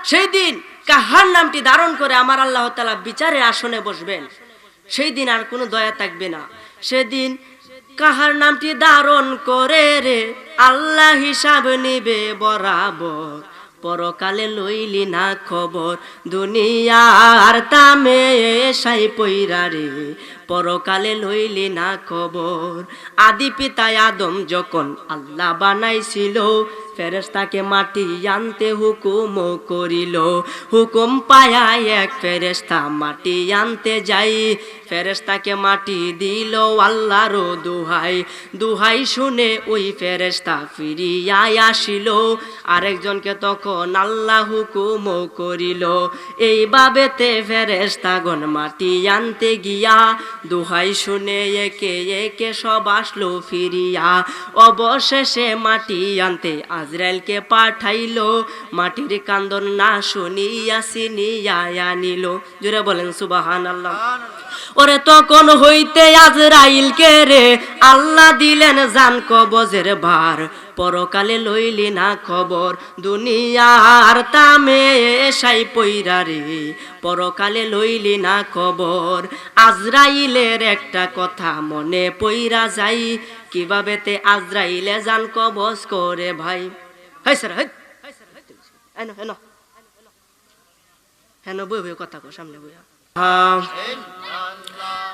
সেই দিন কাহার নামটি ধারণ করে আমার আল্লাহ তাআলা বিচারের আসনে বসবেন, সেই দিন আর কোনো দয়া থাকবে না। সেদিন কাহার নামটি ধারণ করে রে আল্লাহ হিসাব নিবে বরাবর, পরকালে লইলি না খবর, দুনিয়ার তামে সাই পইরা রে পরকালে লইলি না খবর। আদি পিতা আদম যখন আল্লাহ বানাইছিল, ফেরেশতাকে মাটি আনতে হুকুম করিল, হুকুম পায়া এক ফেরেশতা মাটি আনতে যাই, ফেরেশতাকে মাটি দিল আল্লাহর দুহাই, দুহাই শুনে ওই ফেরেশতা ফিরিয়া আসিল, আরেকজনকে তখন আল্লাহ হুকুম করিল। এইভাবেতে ফেরেশতাগণ মাটি আনতে গিয়া দুহাই শুনে একে একে সব আসলো ফিরিয়া, অবশেষে মাটি আনতে আজরাইলকে পাঠাইল, মাটির কান্দন না শুনিয়া ছিনিয়া আনিল। জোরে বলেন সুবহানাল্লাহ। ওরে তখন হইতে আজরাইলকে রে আল্লাহ দিলেন জান কবজের ভার, পরকালে লইলি না খবর, দুনিয়ার তামে সাই পইরা রে পরকালে লইলি না খবর। আজরাইলের একটা কথা মনে পইরা যাই, কিভাবেতে আজরাইলে জান কবজ করে ভাই। হাই স্যার হাই হেন হেন হেন বই বই কথা কো সামনে বইয়া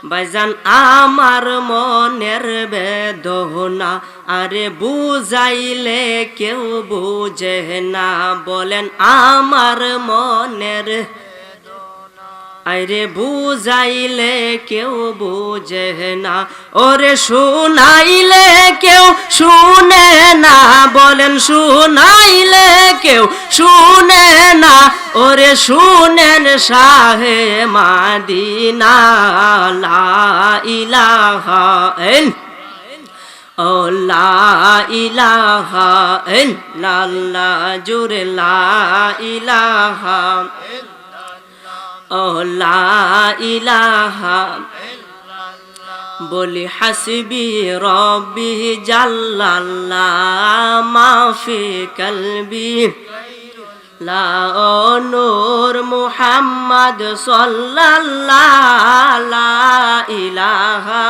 ভাইজান আমার মনের বেদনা আরে বুঝাইলে কেউ বুঝে না, বলেন আমার মনের আরে বুঝাইলে কেউ বুঝে না, ওরে শুনাইলে কেউ শুনে না, বলেন শুনাইলে কেউ শুনে না, ওরে শুনেন শাহে মাদিনা লা ইলাহা ও লা ইলাহা ইল্লাল্লাহ, জুরে লা ইলাহা ও লা ইলাহা বলি হাসবি রব্বি জাল্লাল্লাহ মাফি কলবি লা নূর মুহাম্মদ সাল্লাল্লাহ লা ইলাহা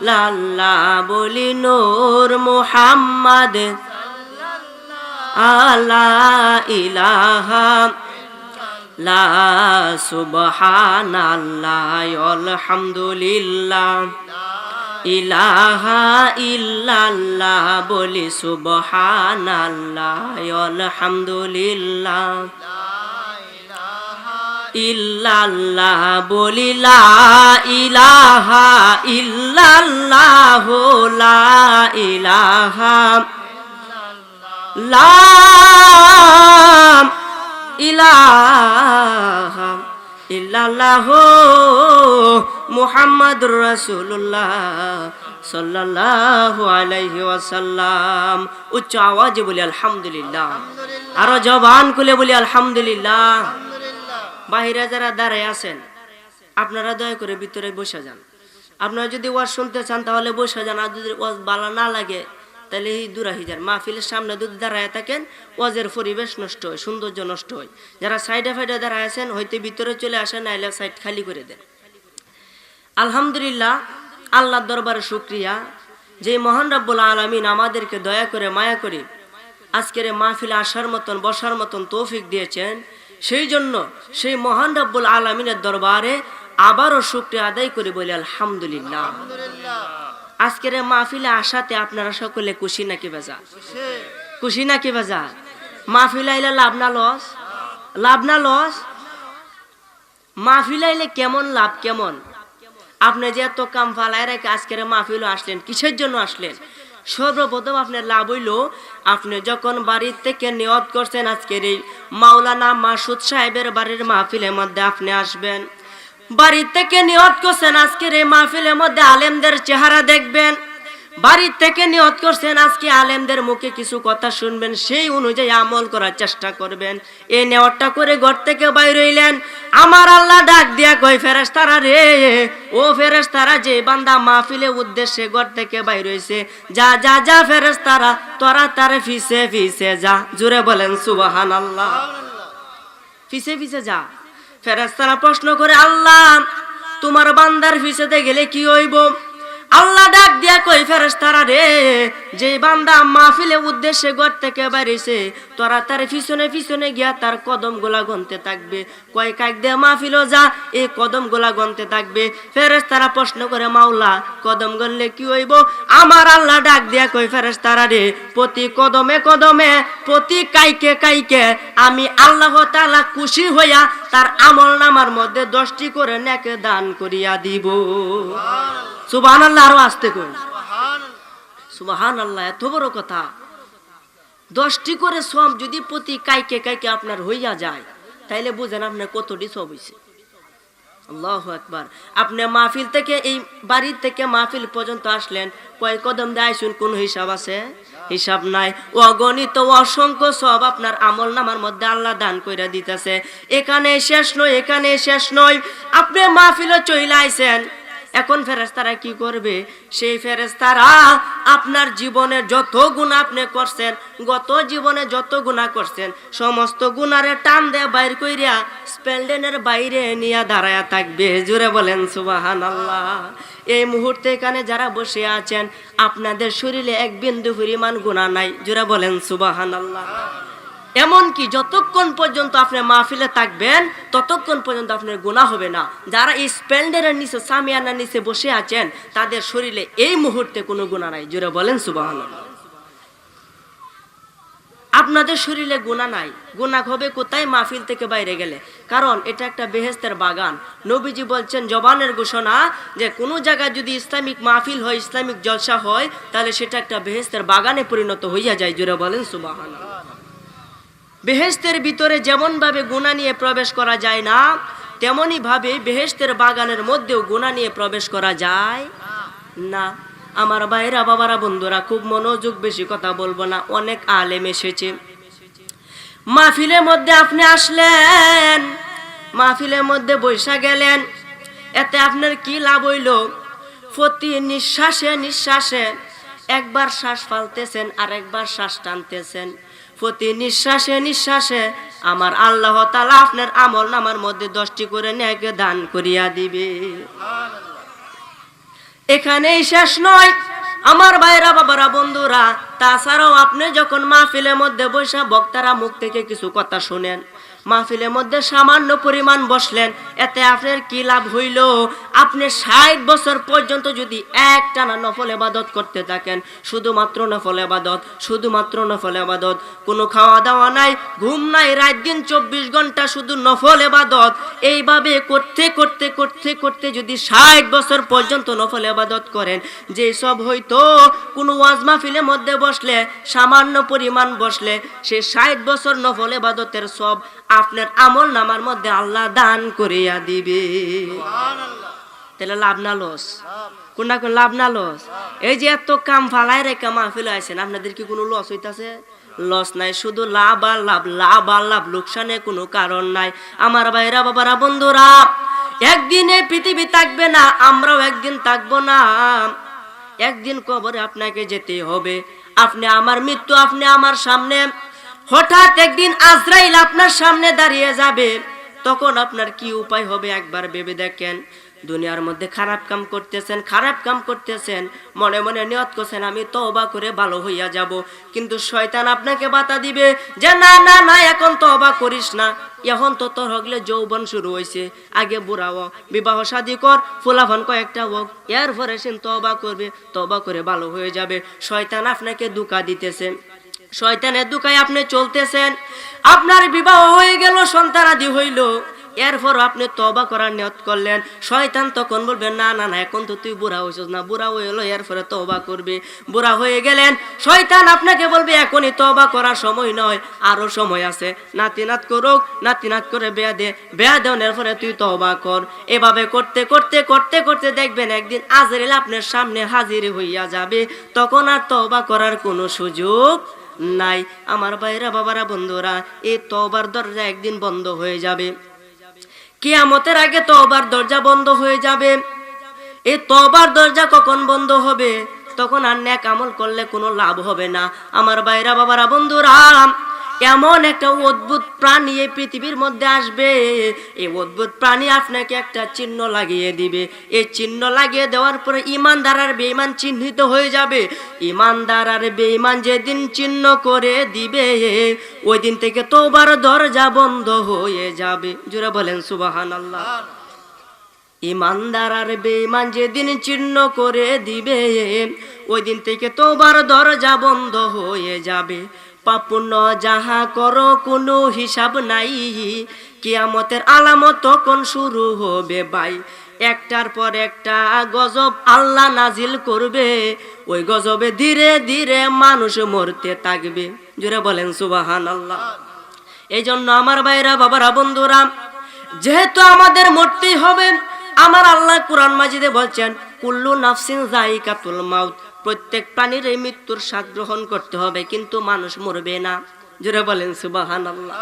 লাল্লাহ বলি নূর মুহাম্মদ লা ইলাহা লা সুবহানাল্লাহ আলহামদুলিল্লাহ ইলাহা ইল্লাল্লাহ বলি সুবহানাল্লাহ আলহামদুলিল্লাহ ইল্লাল্লাহ বলি লা ইলাহা ইল্লাল্লাহ লা ইলাহা লা ইলাহা ইল্লাল্লাহ মুহাম্মাদুর রাসূলুল্লাহ সাল্লাল্লাহু আলাইহি ওয়াসাল্লাম। উচ্চ আওয়াজে বলি আলহামদুলিল্লাহ, আরো জবান খুলে বলি আলহামদুলিল্লাহ। বাহিরে যারা দাঁড়ায় আছেন আপনারা দয়া করে ভিতরে বসে যান। আপনারা যদি ওয়াজ শুনতে চান তাহলে বসে যান, আর যদি ওয়াজ ভালো না লাগে তাহলে এই দূরাহি যান। মাহফিলের সামনে যদি দাঁড়ায় থাকেন ওয়াজের পরিবেশ নষ্ট হয়, সৌন্দর্য নষ্ট হয়। যারা সাইডে ফাইডে দাঁড়ায় আছেন হয়তো ভিতরে চলে আসেন, নাইলে সাইড খালি করে দেন। আলহামদুলিল্লাহ, আল্লাহর দরবারে শুকরিয়া যে মহান রব্বুল আলামিন আমাদেরকে দয়া করে মায়া করে আজকের মাহফিলে আসার মতন বসার মতন তৌফিক দিয়েছেন। সেই জন্য সেই মহান রব্বুল আলামিনের দরবারে আবারও শুকরিয়া আদায় করে বলি আলহামদুলিল্লাহ। আজকের মাহফিলে আসাতে আপনারা সকলে খুশি নাকি বেজার? খুশি নাকি বেজার? মাহফিলে আইলে লাভ না লস? লাভ না লস? মাহফিলে আইলে কেমন লাভ কেমন? আপনি যে এত কাম ফালায় রেখে আজকের মাহফিলে আসলেন, কিসের জন্য আসলেন? সর্বপ্রথম আপনার লাভ হইল, আপনি যখন বাড়ির থেকে নিয়ত করছেন আজকের এই মাওলানা মাসুদ সাহেবের বাড়ির মাহফিলের মধ্যে আপনি আসবেন, বাড়ির থেকে নিয়ত করছেন আজকের এই মাহফিলের মধ্যে আলেমদের চেহারা দেখবেন, বাড়ির থেকে নিয়ত করছেন আজকে আলেমদের মুখে কিছু কথা শুনবেন, সেই অনুযায়ী আমল করার চেষ্টা করবেন। এই নেওয়ারটা করে ঘর থেকে বাইর হইলেন, আমার আল্লাহ ডাক দিয়া কই ফেরেশতারা রে, ও ফেরেশতারা যে বান্দা মাহফিলে উদ্দেশ্যে ঘর থেকে বাইর হইছে, যা যা যা ফেরেশতারা তোরা তার ফিসে ফিসে যা। জোরে বলেন সুবহানাল্লাহ। পিছে পিছে যা। ফেরেশতারা প্রশ্ন করে, আল্লাহ তোমার বান্দার পিছেতে গেলে কি হইব? আল্লাহ ডাক দিয়া কই, ফেরেশতারা রে, যে বান্দা মাহফিলে উদ্দেশ্যে ঘর থেকে বাইরেছে, তোরা তার পিছনে পিছনে গিয়া তার কদম গোলা গনতে থাকবে। কয় কাক দিয়ে মাহফিলও যা, এই কদম গোলা গনতে থাকবে। ফেরেশতারা প্রশ্ন করে, মাওলা কদম গনলে কি হইব? আমার আল্লাহ ডাক দিয়া কই, ফেরেশতারা রে, প্রতি কদমে কদমে, প্রতি কাইকে কাইকে আমি আল্লাহ তাআলা খুশি হইয়া তার আমল নামার মধ্যে 10টি করে নেকে দান করিয়া দিব। সুবহানাল্লাহ, আরো আস্তে কই সুবহানাল্লাহ। এত বড় কথা, 10টি করে সব যদি প্রতি কাইকে কাইকে আপনার হইয়া যায়, তাইলে বুঝেন আপনার কতটি সব হইছে। আল্লাহু আকবার। আপনি মাহফিল থেকে, এই বাড়ি থেকে মাহফিল পর্যন্ত আসলেন, কয় কদম দিয়ে আইসুন, কোন হিসাব আছে? হিসাব নাই। অগণিত অসংখ্য সব আপনার আমল নামার মধ্যে আল্লাহ দান কইরা দিতেছে। এখানে শেষ নয়, এখানে শেষ নয়। আপনি মাহফিলে চলে আইছেন, এখন ফেরেশতারা কি করবে? সেই ফেরেশতারা আপনার জীবনে যত গুনাহ আপনি করছেন, গত জীবনে যত গুনাহ করছেন, সমস্ত গুনারে টান দিয়ে বাইর কইরা স্পেলডেনের বাইরে নিয়ে দাঁড়ায়া থাকবে। জোরে বলেন সুবহানাল্লাহ। এই মুহূর্তে এখানে যারা বসে আছেন, আপনাদের শরীরে এক বিন্দু পরিমাণ গুনাহ নাই। জোরে বলেন সুবহানাল্লাহ। এমনকি যতক্ষণ পর্যন্ত আপনি মাহফিলে থাকবেন, ততক্ষণ পর্যন্ত আপনার গুনাহ হবে না। যারা এই স্প্লেন্ডারের নিচে, সামিয়ানার নিচে বসে আছেন, তাদের শরীরে এই মুহূর্তে কোনো গুনাহ নাই। জোরে বলেন সুবহানাল্লাহ। আপনাদের শরীরে গুনাহ নাই। গুনাহ হবে কোথায়? মাহফিল থেকে বাইরে গেলে। কারণ এটা একটা বেহেশতের বাগান। নবীজি বলছেন, জবানের ঘোষণা, যে কোনো জায়গায় যদি ইসলামিক মাহফিল হয়, ইসলামিক জলসা হয়, তাহলে সেটা একটা বেহেশতের বাগানে পরিণত হইয়া যায়। জোরে বলেন সুবহানাল্লাহ। বেহেশতের ভিতরে যেমন ভাবে গুনাহ নিয়ে প্রবেশ করা যায় না, তেমনি ভাবে বেহেশতের বাগানের মধ্যেও গুনাহ নিয়ে প্রবেশ করা যায় না। আমার ভাইরা, বাবারা, বন্ধুরা, খুব মনোযোগ, বেশি কথা বলবো না। অনেক আলেম এসেছে। মাহফিলের মধ্যে আপনি আসলেন, মাহফিলের মধ্যে বৈশা গেলেন, এতে আপনার কি লাভ হইল? প্রতি নিঃশ্বাসে নিঃশ্বাসে একবার শ্বাস ফালতেছেন আর একবার শ্বাস টানতেছেন। প্রতি নিঃশ্বাসে নিঃশ্বাসে আমার আল্লাহ তাআলা আপনার আমল নামার মধ্যে 10টি করে নেক দান করিয়া দিবে। এখানেই শেষ নয় আমার ভাইরা, বাবারা, বন্ধুরা। তাছাড়াও আপনি যখন মাহফিলের মধ্যে বসে বক্তারা মুখ থেকে কিছু কথা শুনেন, মাহফিলের মধ্যে সামান্য পরিমাণ বসলেন, এতে আপনার কি লাভ হইল? আপনি 60 বছর পর্যন্ত যদি একটানা নফল ইবাদত করতে থাকেন, শুধুমাত্র নফল ইবাদত, শুধুমাত্র নফল ইবাদত, কোনো খাওয়া দাওয়া নাই, ঘুম নাই, রাত দিন 24 ঘন্টা শুধু নফল ইবাদত, এইভাবে করতে করতে করতে করতে যদি 60 বছর পর্যন্ত নফল ইবাদত করেন, যে সব হয়তো কোনো ওয়াজ মাহফিলের মধ্যে বসলে, সামান্য পরিমাণ বসলে, সে 60 বছর নফল ইবাদতের সব আপনার আমল নামার মধ্যে আল্লাহ দান করিয়া দিবে। তাহলে লাভ না লস? কোনটা কোন লাভ না লস? এই যে এত কাম ফালাই রেখে মাহফিল আছেন, আপনাদের কি কোনো লস হইতাছে? লস নাই, শুধু লাভ আর লাভ, লাভ আর লাভ, লোকসানে কোনো কারণ নাই। আমার ভাইরা, বাবারা, বন্ধুরা, একদিন এই পৃথিবী থাকবে না, আমরাও একদিন থাকবো না। একদিন কবরে আপনাকে যেতে হবে। আপনি আমার মৃত্যু, আপনি আমার সামনে। হঠাৎ একদিন আজরাইল আপনার সামনে দাঁড়িয়ে যাবে, তখন আপনার কি উপায় হবে একবার ভেবে দেখেন। দুনিয়ার মধ্যে খারাপ কাম করতেছেন, খারাপ কাম করতেছেন, মনে মনে নিয়ত করছেন আমি তওবা করে ভালো হইয়া যাব, কিন্তু শয়তান আপনাকে বাধা দিবে যে না না না, এখন তওবা করিস না, এখন তো তোর হগলে যৌবন শুরু হয়েছে, আগে বুড়া হ, বিবাহ শাদী কর, ফুলাফান কয়েকটা হোক, এরপরে সে তওবা করবে, তওবা করে ভালো হয়ে যাবে। শয়তান আপনাকে ধোঁকা দিতেছে, শয়তানের ধোঁকায় আপনি চলতেছেন। আপনার বিবাহ হয়ে গেল, সন্তানাদি হইল, এরপর আপনি তওবা করার নিয়ত করলেন, শয়তান তখন বলবে না না না, এখন তো তুই বুড়া হইছিস না, বুড়া হইলো এরপরে তওবা করবে। বুড়া হয়ে গেলেন, শয়তান আপনাকে বলবে এখনই তওবা করার সময় নয়, আরো সময় আছে, নাতিনাত করুক, নাতিনাত করে বেয়া দে, বেয়া দেওয়ার পরে তুই তওবা কর। এভাবে করতে করতে করতে করতে দেখবেন একদিন আজরাইল আপনার সামনে হাজির হইয়া যাবে, তখন আর তওবা করার কোনো সুযোগ নাই। আমার ভাইরা, বাবারা, বন্ধুরা, এই তওবার দরজা একদিন বন্ধ হয়ে যাবে। কিয়ামতের আগে তওবার দরজা বন্ধ হয়ে যাবে। এই তওবার দরজা কখন বন্ধ হবে? তখন আর নেক আমল করলে কোনো লাভ হবে না। আমার ভাইরা, বাবারা, বন্ধুরা, এমন একটা অদ্ভুত প্রাণী এই পৃথিবীর মধ্যে আসবে, এই অদ্ভুত প্রাণী আপনাকে একটা চিহ্ন লাগিয়ে দিবে। এই চিহ্ন লাগিয়ে দেওয়ার পরে ইমানদার আর বেঈমান চিহ্নিত হয়ে যাবে। ইমানদার আর বেঈমান যেদিন চিহ্ন করে দিবে, ওই দিন থেকে তওবার দরজা বন্ধ হয়ে যাবে। জোরে বলেন সুবহানাল্লাহ। ইমানদার আর বেঈমান যেদিন চিহ্ন করে দিবে, ওই দিন থেকে তওবার দরজা বন্ধ হয়ে যাবে। পাপুণ্য যাহা করো কোনো হিসাব নাই, কিয়ামতের আলামত তখন শুরু হবে ভাই। একটার পর একটা গজব আল্লাহ নাজিল করবে, ওই গজবে ধীরে ধীরে মানুষ মরতে থাকবে। জোরে বলেন সুবহানাল্লাহ। এই জন্য আমার ভাইরা, বাবারা, বন্ধুরা, যেহেতু আমাদের মরতেই হবে, আমার আল্লাহ কোরআন মাজিদে বলছেন কুল্লু নাফসিন যায়িকাতুল মাউত, প্রত্যেক প্রাণীর এই মৃত্যুর স্বাদ গ্রহণ করতে হবে, কিন্তু মানুষ মরবে না। জোরে বলেন সুবহানাল্লাহ।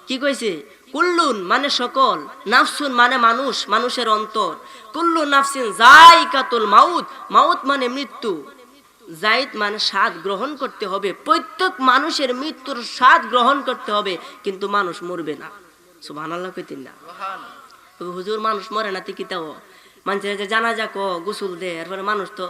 কি কইছে? কুল্লুন মানে সকল, নাফসুন মানে মানুষ, মানুষের অন্তর। কুল্লু নাফসিন যায়িকাতুল মাউত, মাউত মানে মৃত্যু, যায়িত মানে স্বাদ গ্রহণ করতে হবে। প্রত্যেক মানুষের মৃত্যুর স্বাদ গ্রহণ করতে হবে, কিন্তু মানুষ মরবে না। সুবহানাল্লাহ কইতেন না? হুজুর মানুষ মরে না, তিকিতাও মানুষের যে জানাজা কো গোসল দে, এরপরে মানুষ তো